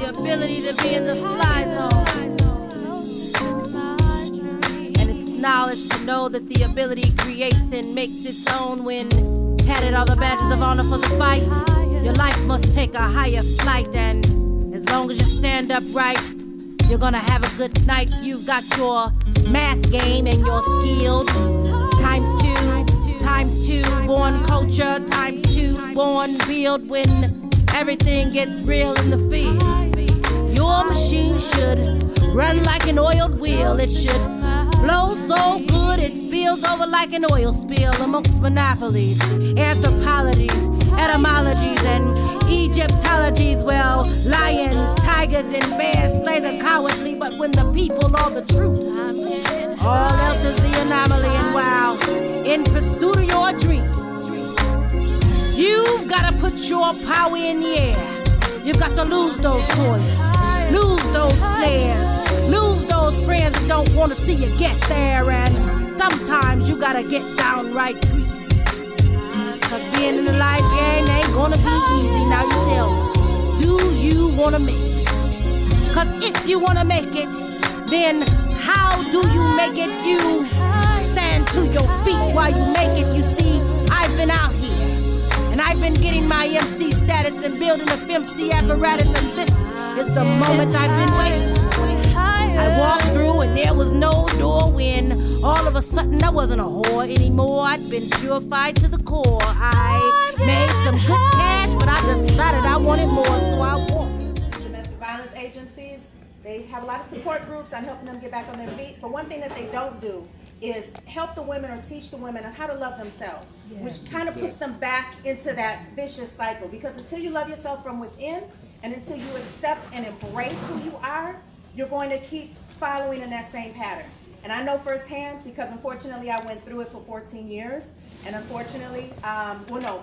ability to be in the fly zone. And it's knowledge to know that the ability creates and makes its own. When tatted all the badges of honor for the fight, your life must take a higher flight. And as long as you stand upright, you're gonna have a good night. You've got your math game and you're skilled. Times two, born culture. Times two, born build. When everything gets real in the field, your machine should run like an oiled wheel. It should flow so good it spills over like an oil spill amongst monopolies, anthropologies, etymologies, and Egyptologies. Well, lions, tigers, and bears slay the cowardly, but when the people know the truth, all else is the anomaly. And wow, in pursuit of your dream, you've gotta put your power in the air. You've got to lose those toys, lose those snares, lose those friends that don't wanna see you get there. And sometimes you gotta get downright greasy, cause being in the life game ain't gonna be easy. Now you tell me, do you wanna make it? Cause if you wanna make it, then how do you make it? You stand to your feet while you make it. You see, I've been out here, and I've been getting my MC status and building a FMC apparatus, and this is the moment I've been waiting for. I walked through and there was no door when all of a sudden I wasn't a whore anymore. I'd been purified to the core. I made some good cash, but I decided I wanted more, so I walked. Domestic violence agencies, they have a lot of support groups on helping them get back on their feet, but one thing that they don't do is help the women or teach the women on how to love themselves, which kind of puts them back into that vicious cycle. Because until you love yourself from within, and until you accept and embrace who you are, you're going to keep following in that same pattern. And I know firsthand, because unfortunately I went through it for 14 years, and unfortunately,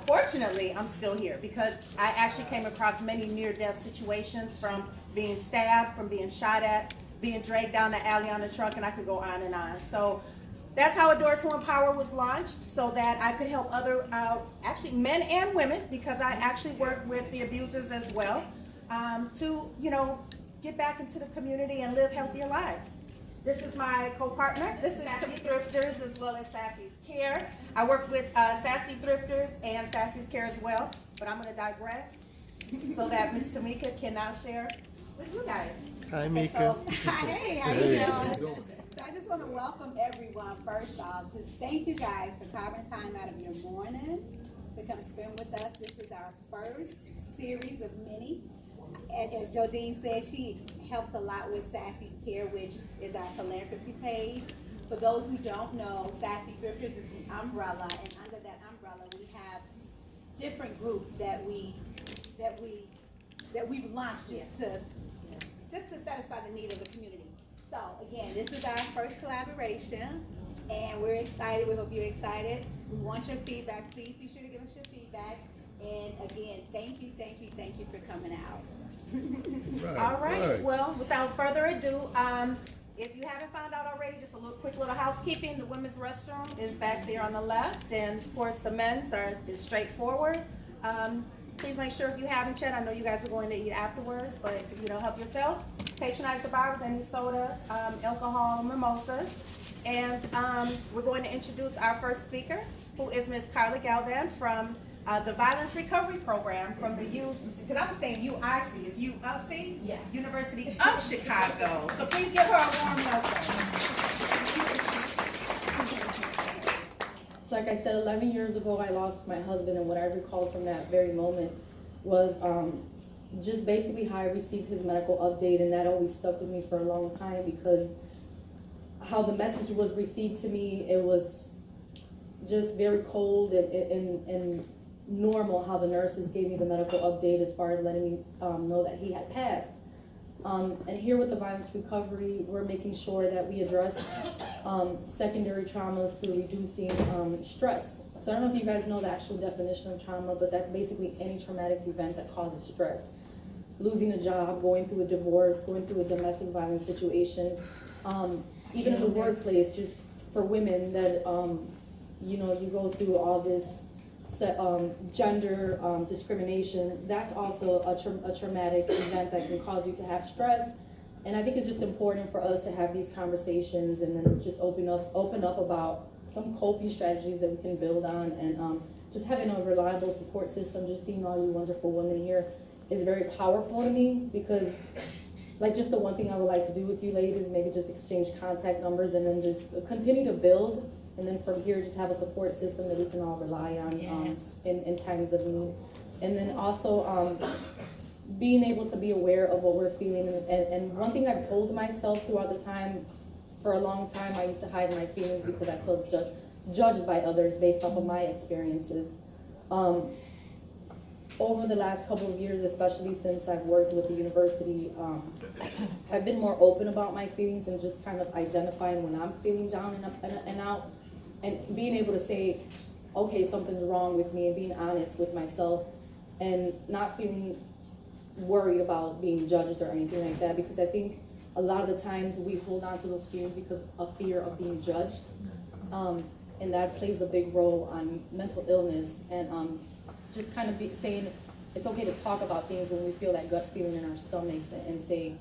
fortunately I'm still here, because I actually came across many near-death situations, from being stabbed, from being shot at, being dragged down the alley on a truck, and I could go on and on. So that's how A Door to Empower was launched, so that I could help other, actually men and women, because I actually work with the abusers as well, to, get back into the community and live healthier lives. This is my co-partner. This is Sassy Thrifters as well as Sassy's Care. I work with Sassy Thrifters and Sassy's Care as well, but I'm going to digress so that Ms. Tamika can now share with you guys. Hi, Mika. Hey, how you doing? So I just want to welcome everyone. First off, just thank you guys for carving time out of your morning to come spend with us. This is our first series of many. And as Jodine said, she helps a lot with Sassy's Care, which is our philanthropy page. For those who don't know, Sassy Thrifters is the umbrella, and under that umbrella we have different groups that we've launched just to satisfy the need of the community. So again, this is our first collaboration, and we're excited. We hope you're excited. We want your feedback. Please be sure to give us your feedback. And again, thank you for coming out. All right. Well, without further ado, if you haven't found out already, just a quick little housekeeping. The women's restroom is back there on the left, and of course the men's is straightforward. Please make sure, if you haven't yet, I know you guys are going to eat afterwards, but help yourself. Patronize the bar with any soda, alcohol, mimosas. And we're going to introduce our first speaker, who is Ms. Carla Galvan from the Violence Recovery Program from the because I'm saying UIC, is UIC? Yes. University of Chicago. So please give her a warm welcome. So like I said, 11 years ago, I lost my husband, and what I recall from that very moment was just basically how I received his medical update, and that always stuck with me for a long time, because how the message was received to me, it was just very cold and normal how the nurses gave me the medical update as far as letting me know that he had passed. And here with the Violence Recovery, we're making sure that we address secondary traumas through reducing stress. So I don't know if you guys know the actual definition of trauma, but that's basically any traumatic event that causes stress. Losing a job, going through a divorce, going through a domestic violence situation, even in the workplace, just for women that, you go through all this gender discrimination, that's also a traumatic event that can cause you to have stress. And I think it's just important for us to have these conversations and then just open up about some coping strategies that we can build on, and just having a reliable support system. Just seeing all you wonderful women here is very powerful to me, because like just the one thing I would like to do with you ladies, maybe just exchange contact numbers and then just continue to build. And then from here, just have a support system that we can all rely on in times of need. And then also being able to be aware of what we're feeling. And one thing I've told myself throughout the time, for a long time, I used to hide my feelings because I felt judged by others based off of my experiences. Over the last couple of years, especially since I've worked with the university, I've been more open about my feelings and just kind of identifying when I'm feeling down and out, and being able to say, okay, something's wrong with me, and being honest with myself and not feeling worried about being judged or anything like that, because I think a lot of the times we hold on to those feelings because of fear of being judged, and that plays a big role on mental illness. And just kind of saying it's okay to talk about things when we feel that gut feeling in our stomachs, and say,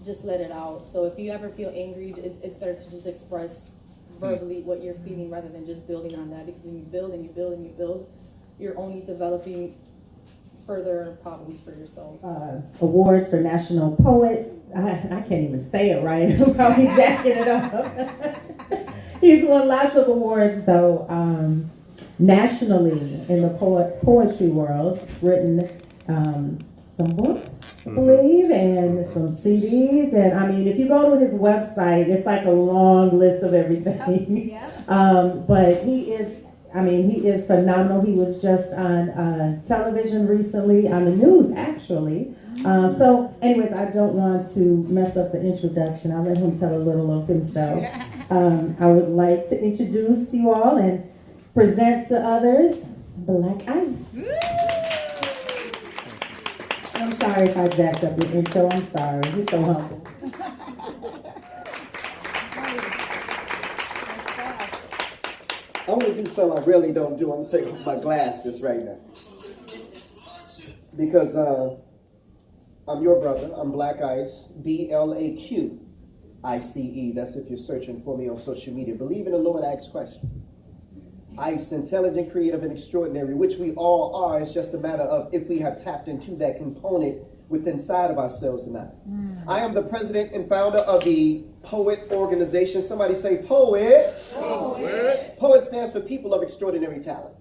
just let it out. So if you ever feel angry, it's better to just express verbally what you're feeling rather than just building on that, because when you build and you build and you build, you're only developing further problems for yourself. Awards for National Poet. I can't even say it right. I'm probably jacking it up. He's won lots of awards though. Nationally in the poetry world, written some books, I believe, and some CDs. And I mean, if you go to his website, it's like a long list of everything. But he is phenomenal. He was just on television recently, on the news actually. So anyways, I don't want to mess up the introduction. I'll let him tell a little of himself. I would like to introduce you all and present to others Blaq Ice. I'm sorry if I jacked up the intro. I'm sorry. He's so humble. I'm going to do something I really don't do. I'm going to take off my glasses right now. Because I'm your brother. I'm Blaq Ice. BLAQ ICE. That's if you're searching for me on social media. Believe in the Lord, ask questions. Ice, intelligent, creative, and extraordinary, which we all are. It's just a matter of if we have tapped into that component within inside of ourselves or not. I am the president and founder of the Poet organization. Somebody say Poet. Poet. Poet stands for People of Extraordinary Talent.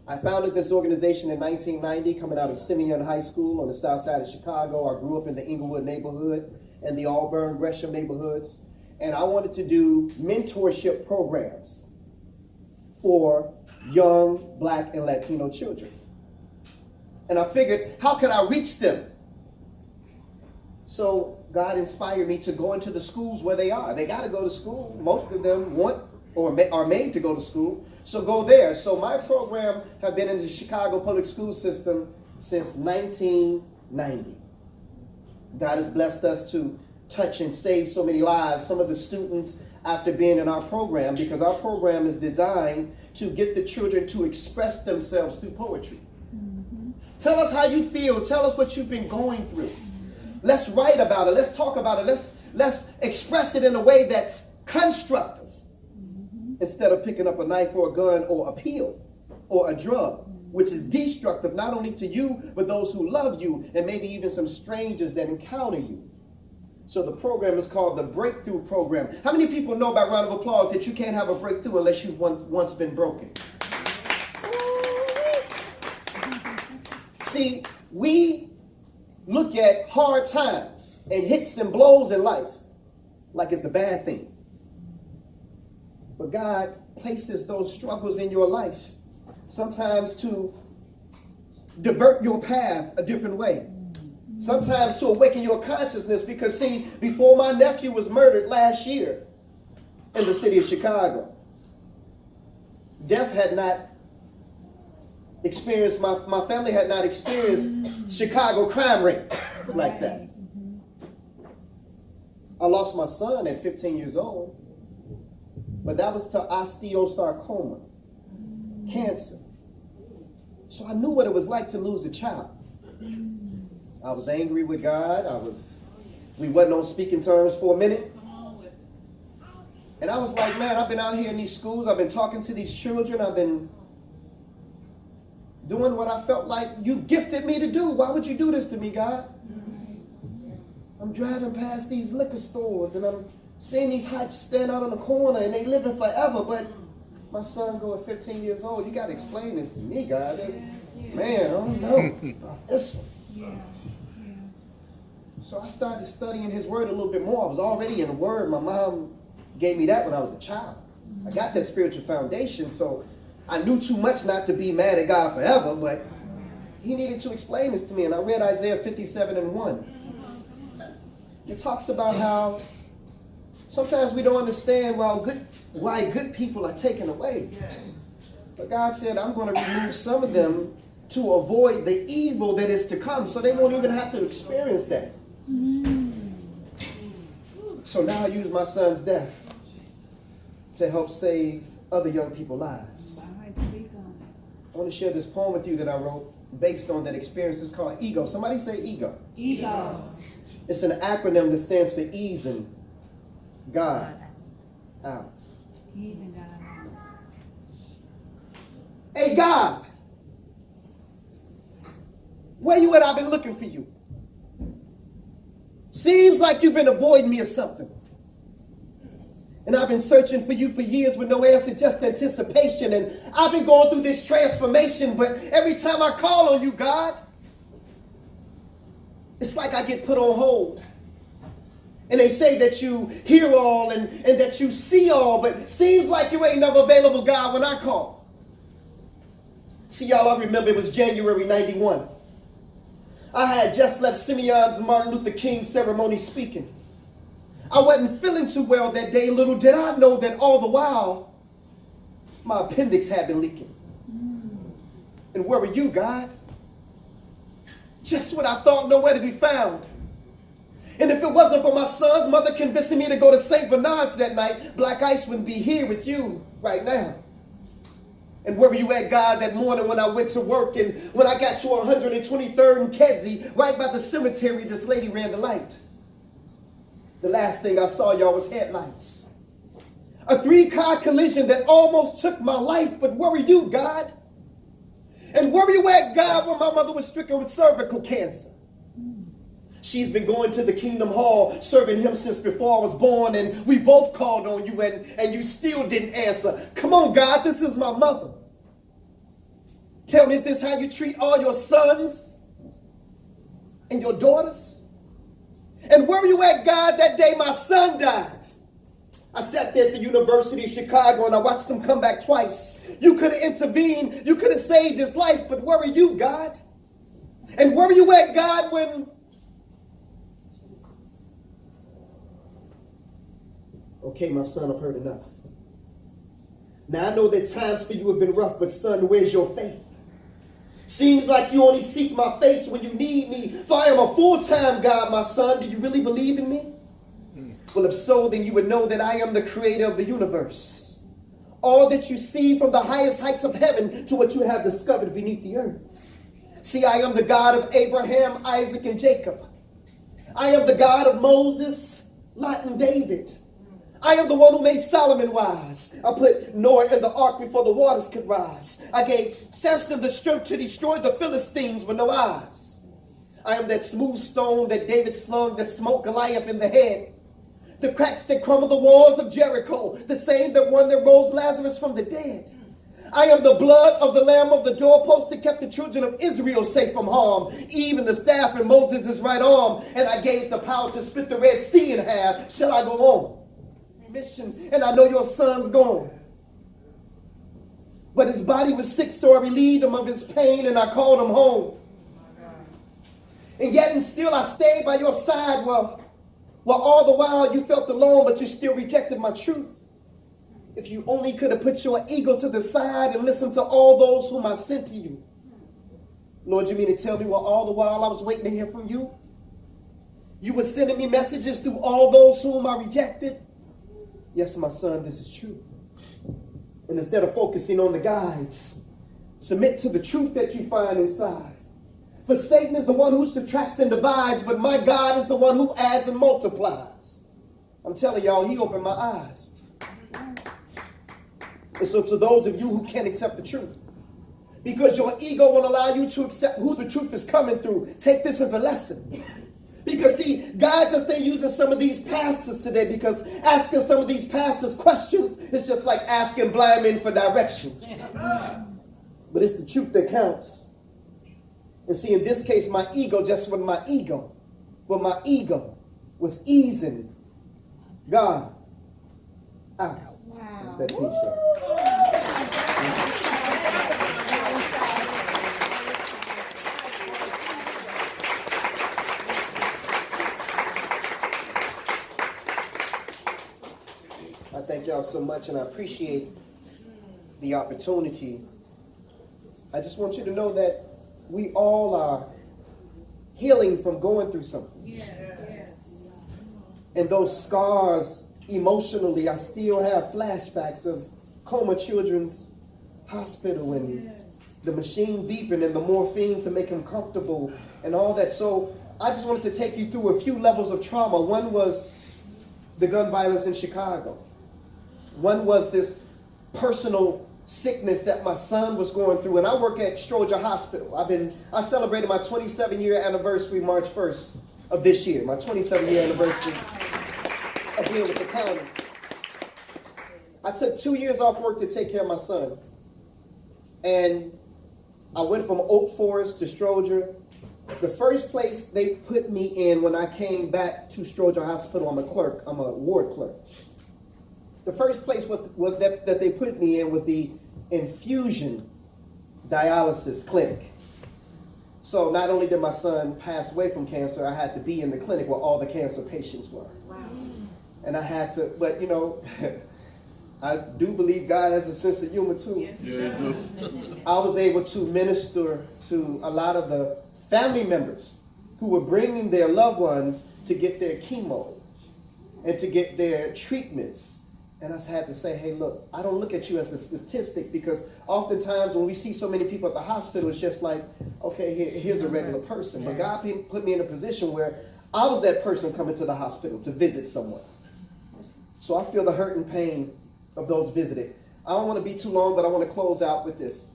I founded this organization in 1990, coming out of Simeon High School on the south side of Chicago. I grew up in the Inglewood neighborhood and the Auburn, Gresham neighborhoods. And I wanted to do mentorship programs for young Black and Latino children. And I figured, how can I reach them? So God inspired me to go into the schools where they are. They got to go to school. Most of them want or are made to go to school. So go there. So my program have been in the Chicago public school system since 1990. God has blessed us to touch and save so many lives. Some of the students, after being in our program, because our program is designed to get the children to express themselves through poetry. Tell us how you feel. Tell us what you've been going through. Let's write about it. Let's talk about it. Let's express it in a way that's constructive, instead of picking up a knife or a gun or a pill or a drug, which is destructive not only to you, but those who love you, and maybe even some strangers that encounter you. So the program is called the Breakthrough Program. How many people know, by round of applause, that you can't have a breakthrough unless you've once been broken? See, we look at hard times and hits and blows in life like it's a bad thing. But God places those struggles in your life sometimes to divert your path a different way. Sometimes to awaken your consciousness, because see, before my nephew was murdered last year in the city of Chicago, death had not experienced, my family had not experienced Chicago crime rate like that. I lost my son at 15 years old, but that was to osteosarcoma, cancer. So I knew what it was like to lose a child. I was angry with God. We wasn't on speaking terms for a minute. And I was like, man, I've been out here in these schools. I've been talking to these children. I've been doing what I felt like you've gifted me to do. Why would you do this to me, God? I'm driving past these liquor stores and I'm seeing these hypes stand out on the corner and they living forever, but my son go at 15 years old. You got to explain this to me, God. Man, I don't know about this one. So I started studying his word a little bit more. I was already in the word. My mom gave me that when I was a child. I got that spiritual foundation, so I knew too much not to be mad at God forever, but he needed to explain this to me. And I read Isaiah 57:1. It talks about how sometimes we don't understand why good people are taken away. But God said, I'm going to remove some of them to avoid the evil that is to come, so they won't even have to experience that. So now I use my son's death to help save other young people's lives. I want to share this poem with you that I wrote based on that experience. It's called Ego. Somebody say ego. Ego. It's an acronym that stands for easing God out. Easing God out. Hey, God, where you at? I've been looking for you. Seems like you've been avoiding me or something. And I've been searching for you for years with no answer, just anticipation. And I've been going through this transformation, but every time I call on you, God, it's like I get put on hold. And they say that you hear all and that you see all, but seems like you ain't never available, God, when I call. See, y'all, I remember it was January 91. I had just left Simeon's Martin Luther King ceremony speaking. I wasn't feeling too well that day. Little did I know that all the while, my appendix had been leaking. And where were you, God? Just when I thought nowhere to be found. And if it wasn't for my son's mother convincing me to go to St. Bernard's that night, Black Ice wouldn't be here with you right now. And where were you at, God, that morning when I went to work and when I got to 123rd and Kedzie, right by the cemetery, this lady ran the light. The last thing I saw, y'all, was headlights. A 3-car collision that almost took my life, but where were you, God? And where were you at, God, when my mother was stricken with cervical cancer? She's been going to the Kingdom Hall, serving him since before I was born, and we both called on you, and you still didn't answer. Come on, God, this is my mother. Tell me, is this how you treat all your sons and your daughters? And where were you at, God, that day my son died? I sat there at the University of Chicago and I watched him come back twice. You could have intervened. You could have saved his life, but where were you, God? And where were you at, God, when... Okay, my son, I've heard enough. Now, I know that times for you have been rough, but son, where's your faith? Seems like you only seek my face when you need me. For I am a full-time God, my son. Do you really believe in me? Well, if so, then you would know that I am the creator of the universe. All that you see from the highest heights of heaven to what you have discovered beneath the earth. See, I am the God of Abraham, Isaac, and Jacob. I am the God of Moses, Lot, and David. I am the one who made Solomon wise. I put Noah in the ark before the waters could rise. I gave Samson the strength to destroy the Philistines with no eyes. I am that smooth stone that David slung that smote Goliath in the head. The cracks that crumbled the walls of Jericho, the same that one that rose Lazarus from the dead. I am the blood of the lamb of the doorpost that kept the children of Israel safe from harm. Even the staff in Moses' right arm, and I gave the power to split the Red Sea in half. Shall I go on? Mission, and I know your son's gone. But his body was sick, so I relieved him of his pain, and I called him home. And yet and still I stayed by your side while all the while you felt alone, but you still rejected my truth. If you only could have put your ego to the side and listened to all those whom I sent to you. Lord, you mean to tell me all the while I was waiting to hear from you? You were sending me messages through all those whom I rejected? Yes, my son, this is true. And instead of focusing on the guides, Submit to the truth that you find inside. For Satan is the one who subtracts and divides, but my God is the one who adds and multiplies. I'm telling y'all, he opened my eyes. And so to those of you who can't accept the truth, because your ego won't allow you to accept who the truth is coming through, take this as a lesson. Because see, God just ain't using some of these pastors today, because asking some of these pastors questions is just like asking blind men for directions. But it's the truth that counts. And see, in this case, my ego just wasn't my ego, but my ego was easing God out. Wow. That's that t-shirt. I thank y'all so much, and I appreciate the opportunity. I just want you to know that we all are healing from going through something. Yes. And those scars, emotionally, I still have flashbacks of Coma Children's Hospital and the machine beeping and the morphine to make him comfortable and all that. So I just wanted to take you through a few levels of trauma. One was the gun violence in Chicago. One was this personal sickness that my son was going through. And I work at Stroger Hospital. I celebrated my 27-year anniversary March 1st of this year. My 27-year anniversary of being with the county. I took 2 years off work to take care of my son. And I went from Oak Forest to Stroger. The first place they put me in when I came back to Stroger Hospital, I'm a clerk. I'm a ward clerk. The first place that they put me in was the infusion dialysis clinic. So not only did my son pass away from cancer, I had to be in the clinic where all the cancer patients were. Wow. And I had to, but you know, I do believe God has a sense of humor too. Yes. Yeah. I was able to minister to a lot of the family members who were bringing their loved ones to get their chemo and to get their treatments. And I had to say, hey, look, I don't look at you as a statistic, because oftentimes when we see so many people at the hospital, it's just like, okay, here's a regular person. Yes. But God put me in a position where I was that person coming to the hospital to visit someone. So I feel the hurt and pain of those visited. I don't want to be too long, but I want to close out with this.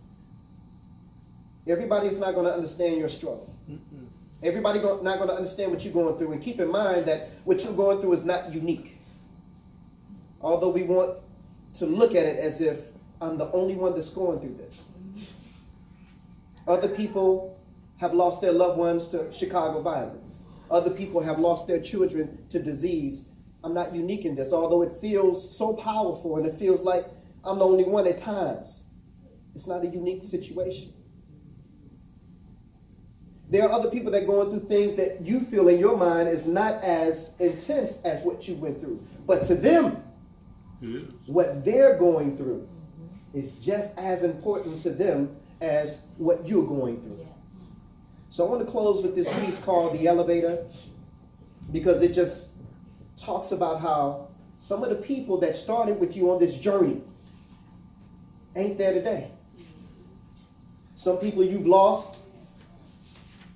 Everybody's not going to understand your struggle. Everybody's not going to understand what you're going through. And keep in mind that what you're going through is not unique. Although we want to look at it as if I'm the only one that's going through this. Other people have lost their loved ones to Chicago violence. Other people have lost their children to disease. I'm not unique in this, although it feels so powerful and it feels like I'm the only one at times. It's not a unique situation. There are other people that are going through things that you feel in your mind is not as intense as what you went through. But to them, what they're going through is just as important to them as what you're going through. Yes. So I want to close with this piece called The Elevator, because it just talks about how some of the people that started with you on this journey ain't there today. Some people you've lost.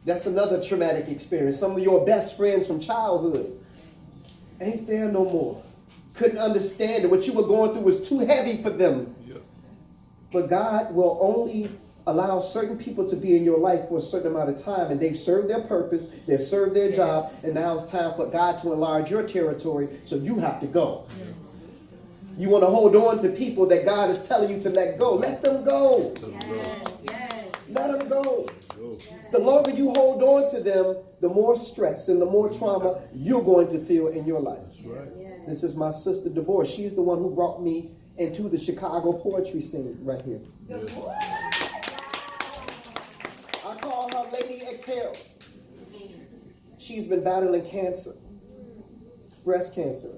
That's another traumatic experience. Some of your best friends from childhood ain't there no more. Couldn't understand it. What you were going through was too heavy for them. Yeah. But God will only allow certain people to be in your life for a certain amount of time, and they've served their purpose, they've served their job, and now it's time for God to enlarge your territory, so you have to go. Yes. You want to hold on to people that God is telling you to let go. Let them go. Yes. Yes. Let them go. The longer you hold on to them, the more stress and the more trauma you're going to feel in your life. Right. Yes. This is my sister Deborah. She's the one who brought me into the Chicago poetry scene right here. Yes. I call her Lady Exhale. She's been battling cancer, breast cancer,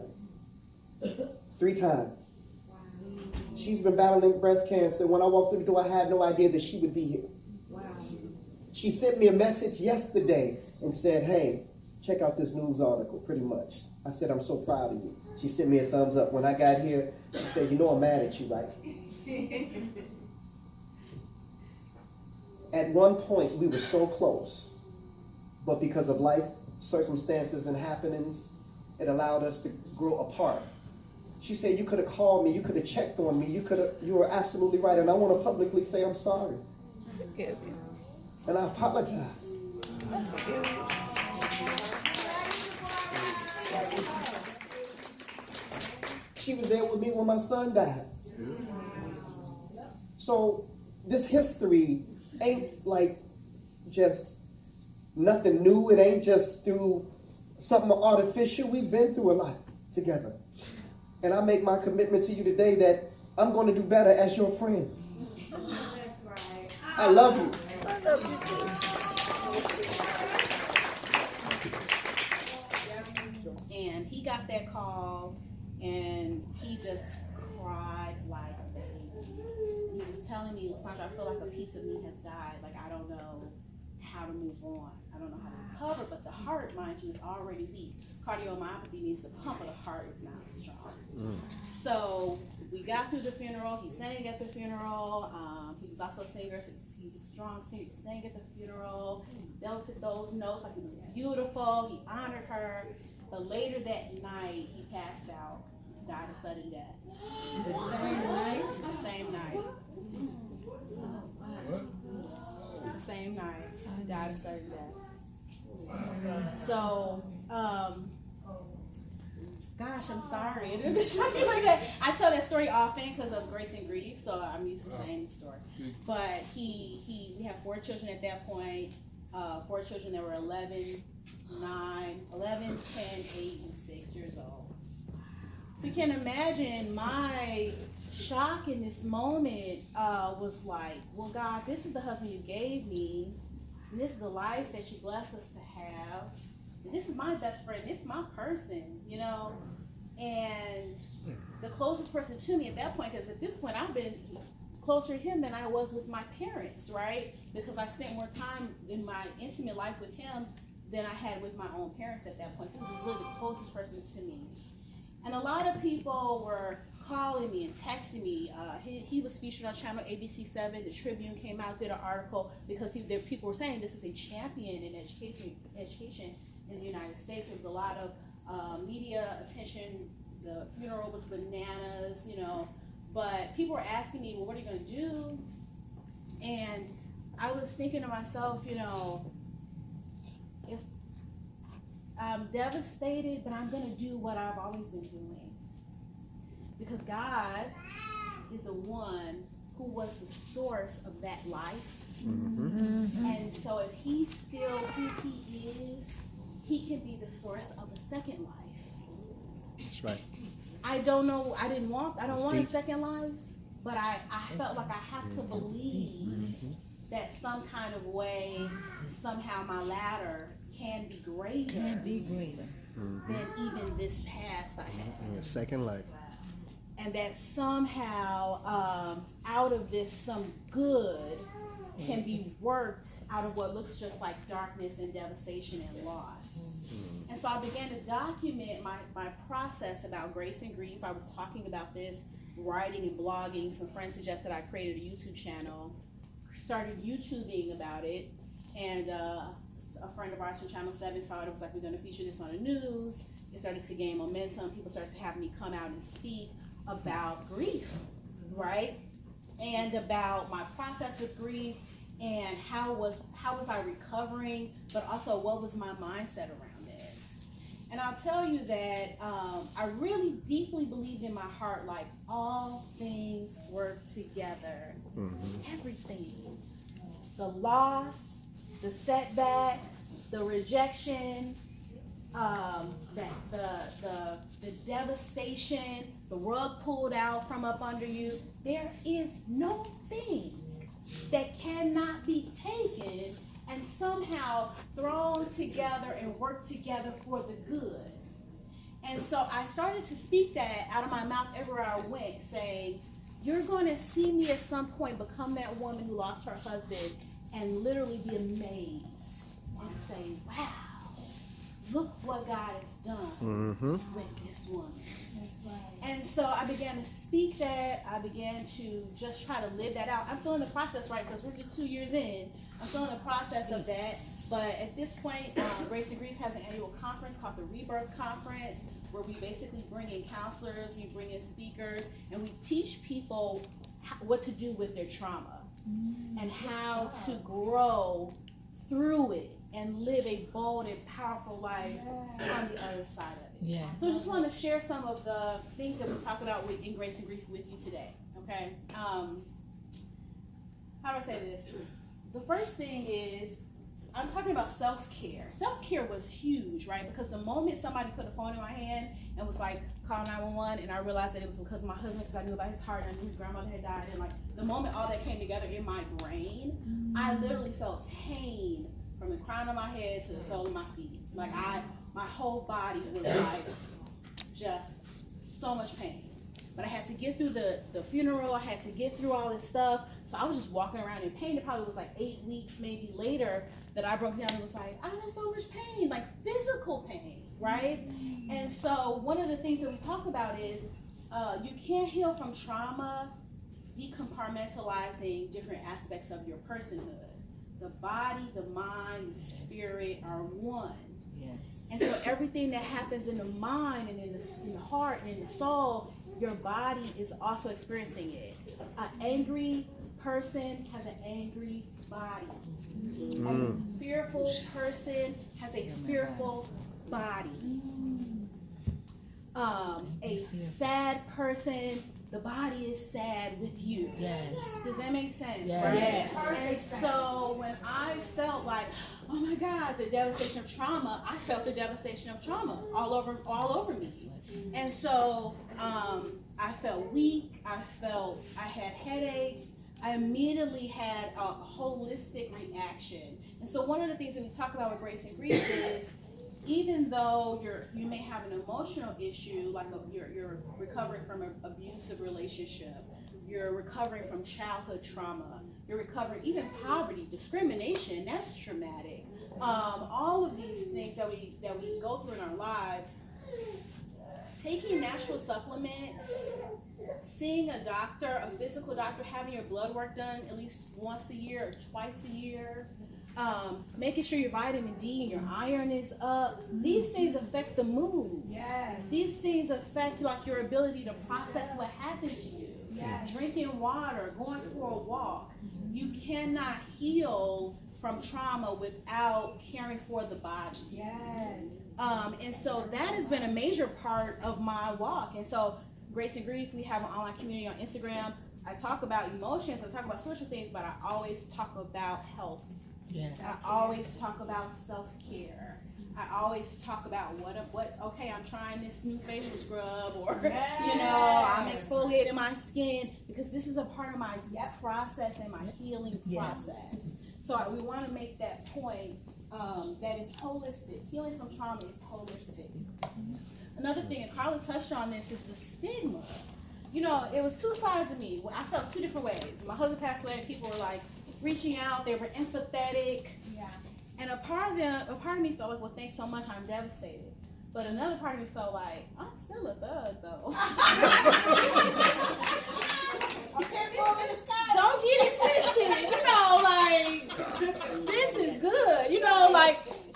3 times. She's been battling breast cancer. When I walked through the door, I had no idea that she would be here. She sent me a message yesterday and said, hey, check out this news article, pretty much. I said, I'm so proud of you. She sent me a thumbs up. When I got here, she said, you know I'm mad at you, right? at one point we were so close, but because of life circumstances and happenings, it allowed us to grow apart. She said, you could have called me, you could have checked on me, you were absolutely right, and I want to publicly say I'm sorry. And I apologize. She was there with me when my son died. So this history ain't like just nothing new. It ain't just through something artificial. We've been through a lot together. And I make my commitment to you today that I'm going to do better as your friend. That's right. I love you. I love you too. And he got that call and he just cried like a baby. He was telling me, Sandra, I feel like a piece of me has died. Like, I don't know how to move on. I don't know how to recover, but the heart, mind you, is already weak. Cardiomyopathy means the pump of the heart is not strong. So we got through the funeral. He sang at the funeral. He was also a singer, so he was a strong singer. He sang at the funeral. He belted those notes like it was beautiful. He honored her. But later that night, he passed out, died a sudden death. The same night? The same night. The same night, he died a sudden death. So, gosh, I'm sorry. It didn't shock me like that. I tell that story often because of Grace and Grief, so I'm used to saying the story. But we had 4 children at that point. 4 children that were 11, 10, 8, and 6 years old. So you can imagine my shock in this moment was like, well, God, this is the husband you gave me. And this is the life that you blessed us to have. And this is my best friend. This is my person, you know. And the closest person to me at that point, because at this point I've been closer to him than I was with my parents, right? Because I spent more time in my intimate life with him than I had with my own parents at that point. So he was really the closest person to me. And a lot of people were calling me and texting me. He was featured on channel ABC7. The Tribune came out, did an article because people were saying this is a champion in education in the United States. There was a lot of media attention. The funeral was bananas, you know. But people were asking me, well, what are you going to do? And I was thinking to myself, you know, if I'm devastated, but I'm going to do what I've always been doing. Because God is the one who was the source of that life. And so if he's still who he is, he can be the source of a second life. That's right. I don't know, I don't want a second life, but I felt like I have to believe that some kind of way, somehow my ladder can be greater than even this past I had. In your second life. And that somehow out of this some good can be worked out of what looks just like darkness and devastation and loss. And so I began to document my process about grace and grief. I was talking about this, writing and blogging. Some friends suggested I created a YouTube channel, started YouTubing about it, and a friend of ours from Channel 7 saw it. It was like, we're going to feature this on the news. It started to gain momentum. People started to have me come out and speak about grief, right? And about my process with grief and how was I recovering, but also what was my mindset around this. And I'll tell you that I really deeply believed in my heart, like all things work together. Everything. The loss, the setback, the rejection, the devastation, the rug pulled out from up under you. There is no thing that cannot be taken and somehow thrown together and work together for the good. And so I started to speak that out of my mouth everywhere I went, saying, you're going to see me at some point become that woman who lost her husband and literally be amazed and say, wow, look what God has done with this woman. And so I began to speak that. I began to just try to live that out. I'm still in the process, right? Because we're just 2 years in. I'm still in the process of that. But at this point, Grace and Grief has an annual conference called the Rebirth Conference, where we basically bring in counselors, we bring in speakers, and we teach people what to do with their trauma and how to grow through it and live a bold and powerful life on the other side of it. Yeah. So I just want to share some of the things that we talk about in Grace and Grief with you today. Okay. How do I say this? The first thing is, I'm talking about self-care. Self-care was huge, right? Because the moment somebody put a phone in my hand and was like, call 911, and I realized that it was because of my husband, because I knew about his heart and I knew his grandmother had died, and like the moment all that came together in my brain, I literally felt pain from the crown of my head to the sole of my feet. Like my whole body was like just so much pain. But I had to get through the funeral, I had to get through all this stuff. So I was just walking around in pain. It probably was like 8 weeks maybe later that I broke down and was like, I'm in so much pain, like physical pain, right? And so one of the things that we talk about is you can't heal from trauma decompartmentalizing different aspects of your personhood. The body, the mind, the spirit are one. Yes. And so everything that happens in the mind and in the heart and in the soul, your body is also experiencing it. An angry person has an angry body. A fearful person has a fearful body. A sad person, the body is sad with you. Yes. Does that make sense? Yes. Right? And so when I felt like, oh my God, the devastation of trauma, I felt the devastation of trauma all over me. And so I felt weak. I had headaches. I immediately had a holistic reaction. And so one of the things that we talk about with Grace and Grief is, even though you may have an emotional issue, like you're recovering from an abusive relationship, you're recovering from childhood trauma, you're recovering even poverty, discrimination, that's traumatic. All of these things that we go through in our lives, taking natural supplements, seeing a doctor, a physical doctor, having your blood work done at least once a year or twice a year, making sure your vitamin D and your iron is up. These things affect the mood. Yes. These things affect like your ability to process what happened to you. Yes. Drinking water, going for a walk. You cannot heal from trauma without caring for the body. Yes. And so that has been a major part of my walk. And so Grace and Grief, we have an online community on Instagram. I talk about emotions, I talk about spiritual things, but I always talk about health. Yes. I always talk about self-care. I always talk about okay, I'm trying this new facial scrub, or, I'm exfoliating my skin, because this is a part of my process and my healing process. So we want to make that point that is holistic. Healing from trauma is holistic. Another thing, and Carla touched on this, is the stigma. It was two sides of me. I felt two different ways. My husband passed away, and people were like reaching out, they were empathetic. Yeah. And a part of me felt like, well, thanks so much, I'm devastated. But another part of me felt like, I'm still a thug, though. Don't get it twisted. This is good.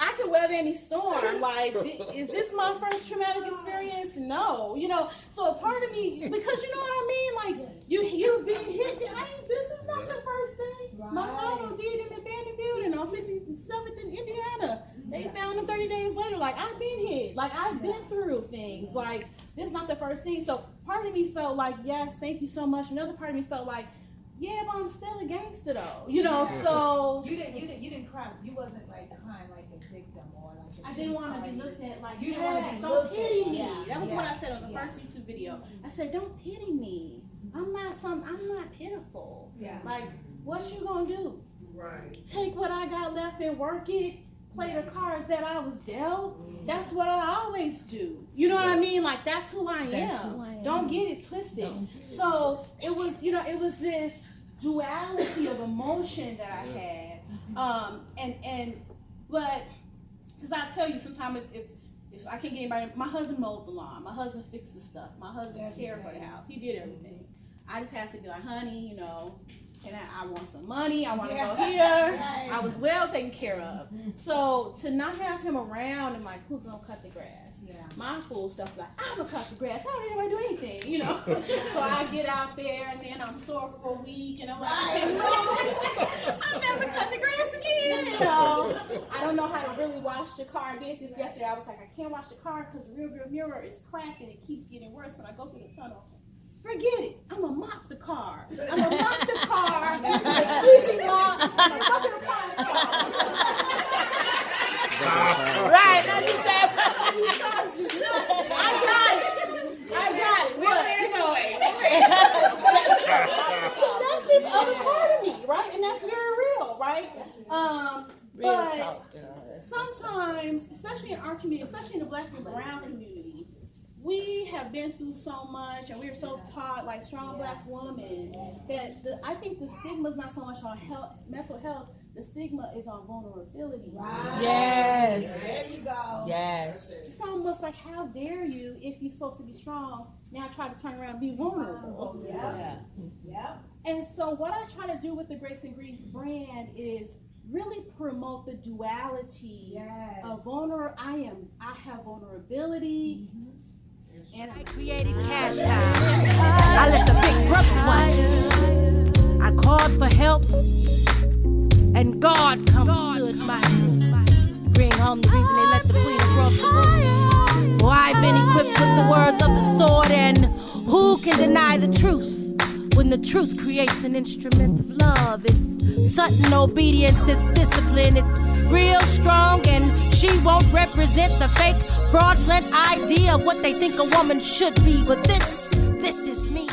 I can weather any storm. Like, is this my first traumatic experience? No. So a part of me, because you know what I mean? Like, you've been hit. This is not the first thing. Right. My mom did in the abandoned building on 57th in Indiana. They found him 30 days later. Like, I've been hit. Like, I've been through things. Like, this is not the first thing. So part of me felt like, yes, thank you so much. Another part of me felt like, yeah, but I'm still a gangster though. So You didn't cry. You wasn't like crying like a victim or like. I didn't want to be looked at like, You didn't want to be don't looked pity at. me. Yeah. That was what I said on the first YouTube video. I said, don't pity me. I'm not pitiful. Yeah. Like, what you gonna do? Right. Take what I got left and work it. Play the cards that I was dealt. That's what I always do. You know what I mean? Like, that's who I am. Don't get it twisted. So it was, it was this duality of emotion that I had. But Because I tell you, sometimes if I can't get anybody, my husband mowed the lawn, my husband fixed the stuff, my husband cared for the house, he did everything. I just had to be like, honey, you know, and I want some money, I want to go here. I was well taken care of. So to not have him around and like, who's gonna cut the grass? My fool stuff like, I'm gonna cut the grass. I don't anybody do anything, you know. So I get out there and then I'm sore for a week and I'm like, I'm never cut the grass again, you know. I don't know how to really wash the car. I did this yesterday. I was like, I can't wash the car because the rear mirror is cracked and it keeps getting worse when I go through the tunnel. Forget it. I'm gonna mop the car. I'm gonna mop the car. A squeegee mop. I'm gonna bucket the car. Right. Now you said, I got it. So that's this other part of me, right? And that's very real, right? But sometimes, especially in our community, especially in the Black and Brown community, we have been through so much, and we are so taught, like strong Black women, that I think the stigma is not so much on mental health. The stigma is on vulnerability. Wow. Yes. There you go. Yes. It's almost like, how dare you, if you're supposed to be strong, now try to turn around and be vulnerable. Yeah. And so what I try to do with the Grace and Grief brand is really promote the duality of I have vulnerability. And I created cash cows. I let the big brother watch me. I called for help, and God stood by me. Bring home the reason they let the queen across the board. For I've been equipped with the words of the sword, and who can deny the truth? When the truth creates an instrument of love, it's sudden obedience, it's discipline, it's real strong, and she won't represent the fake, fraudulent idea of what they think a woman should be. But this is me.